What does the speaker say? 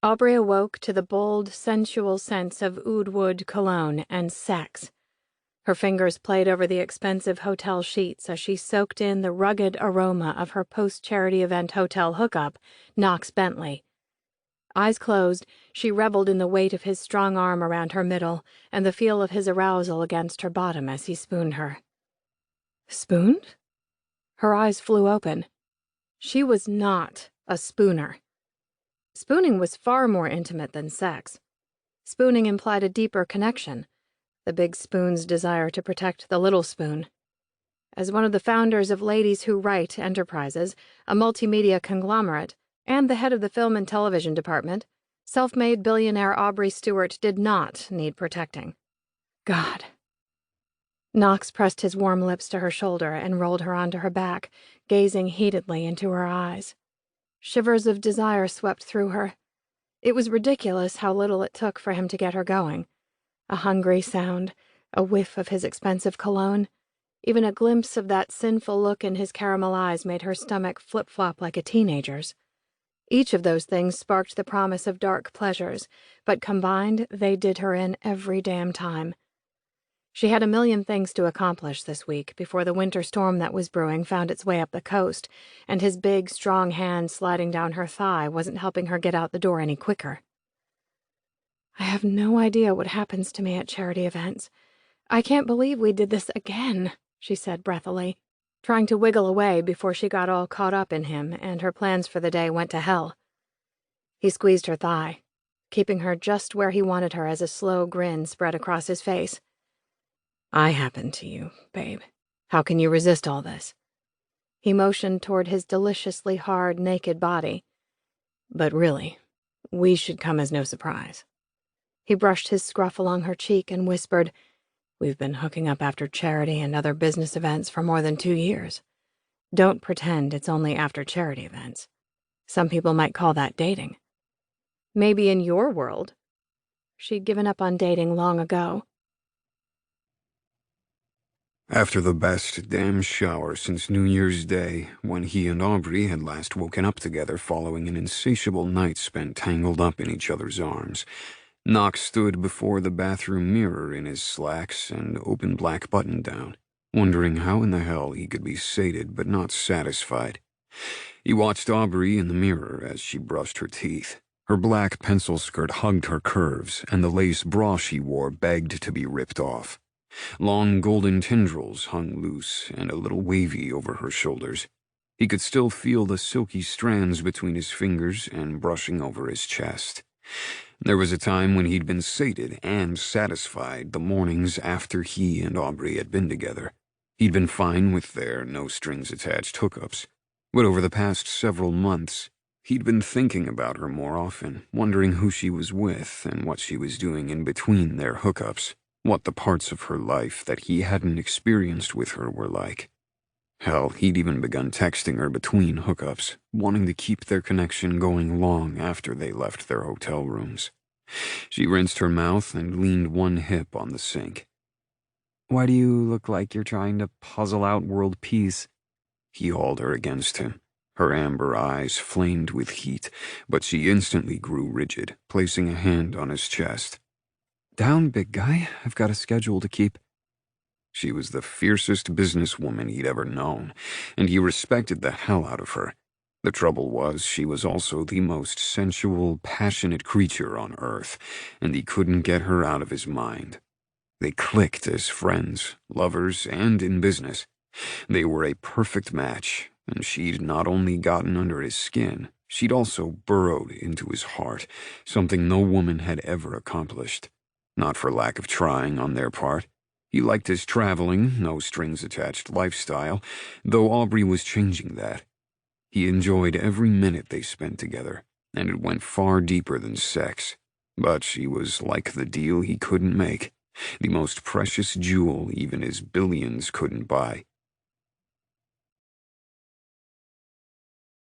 Aubrey awoke to the bold, sensual sense of oud wood cologne and sex. Her fingers played over the expensive hotel sheets as she soaked in the rugged aroma of her post-charity event hotel hookup, Knox Bentley. Eyes closed, she reveled in the weight of his strong arm around her middle and the feel of his arousal against her bottom as he spooned her. Spooned? Her eyes flew open. She was not a spooner. Spooning was far more intimate than sex. Spooning implied a deeper connection, the big spoon's desire to protect the little spoon. As one of the founders of Ladies Who Write Enterprises, a multimedia conglomerate, and the head of the film and television department, self-made billionaire Aubrey Stewart did not need protecting. God. Knox pressed his warm lips to her shoulder and rolled her onto her back, gazing heatedly into her eyes. Shivers of desire swept through her. It was ridiculous how little it took for him to get her going. A hungry sound, a whiff of his expensive cologne, even a glimpse of that sinful look in his caramel eyes made her stomach flip-flop like a teenager's. Each of those things sparked the promise of dark pleasures, but combined, they did her in every damn time. She had a million things to accomplish this week before the winter storm that was brewing found its way up the coast, and his big, strong hand sliding down her thigh wasn't helping her get out the door any quicker. I have no idea what happens to me at charity events. I can't believe we did this again, she said breathily, trying to wiggle away before she got all caught up in him and her plans for the day went to hell. He squeezed her thigh, keeping her just where he wanted her as a slow grin spread across his face. I happened to you, babe. How can you resist all this? He motioned toward his deliciously hard, naked body. But really, we should come as no surprise. He brushed his scruff along her cheek and whispered, We've been hooking up after charity and other business events for more than 2 years. Don't pretend it's only after charity events. Some people might call that dating. Maybe in your world. She'd given up on dating long ago. After the best damn shower since New Year's Day, when he and Aubrey had last woken up together following an insatiable night spent tangled up in each other's arms, Knox stood before the bathroom mirror in his slacks and open black button-down, wondering how in the hell he could be sated but not satisfied. He watched Aubrey in the mirror as she brushed her teeth. Her black pencil skirt hugged her curves, and the lace bra she wore begged to be ripped off. Long golden tendrils hung loose and a little wavy over her shoulders. He could still feel the silky strands between his fingers and brushing over his chest. There was a time when he'd been sated and satisfied the mornings after he and Aubrey had been together. He'd been fine with their no-strings-attached hookups. But over the past several months, he'd been thinking about her more often, wondering who she was with and what she was doing in between their hookups, what the parts of her life that he hadn't experienced with her were like. Hell, he'd even begun texting her between hookups, wanting to keep their connection going long after they left their hotel rooms. She rinsed her mouth and leaned one hip on the sink. Why do you look like you're trying to puzzle out world peace? He hauled her against him. Her amber eyes flamed with heat, but she instantly grew rigid, placing a hand on his chest. Down, big guy. I've got a schedule to keep. She was the fiercest businesswoman he'd ever known, and he respected the hell out of her. The trouble was, she was also the most sensual, passionate creature on Earth, and he couldn't get her out of his mind. They clicked as friends, lovers, and in business. They were a perfect match, and she'd not only gotten under his skin, she'd also burrowed into his heart, something no woman had ever accomplished. Not for lack of trying on their part. He liked his traveling, no-strings-attached lifestyle, though Aubrey was changing that. He enjoyed every minute they spent together, and it went far deeper than sex. But she was like the deal he couldn't make, the most precious jewel even his billions couldn't buy.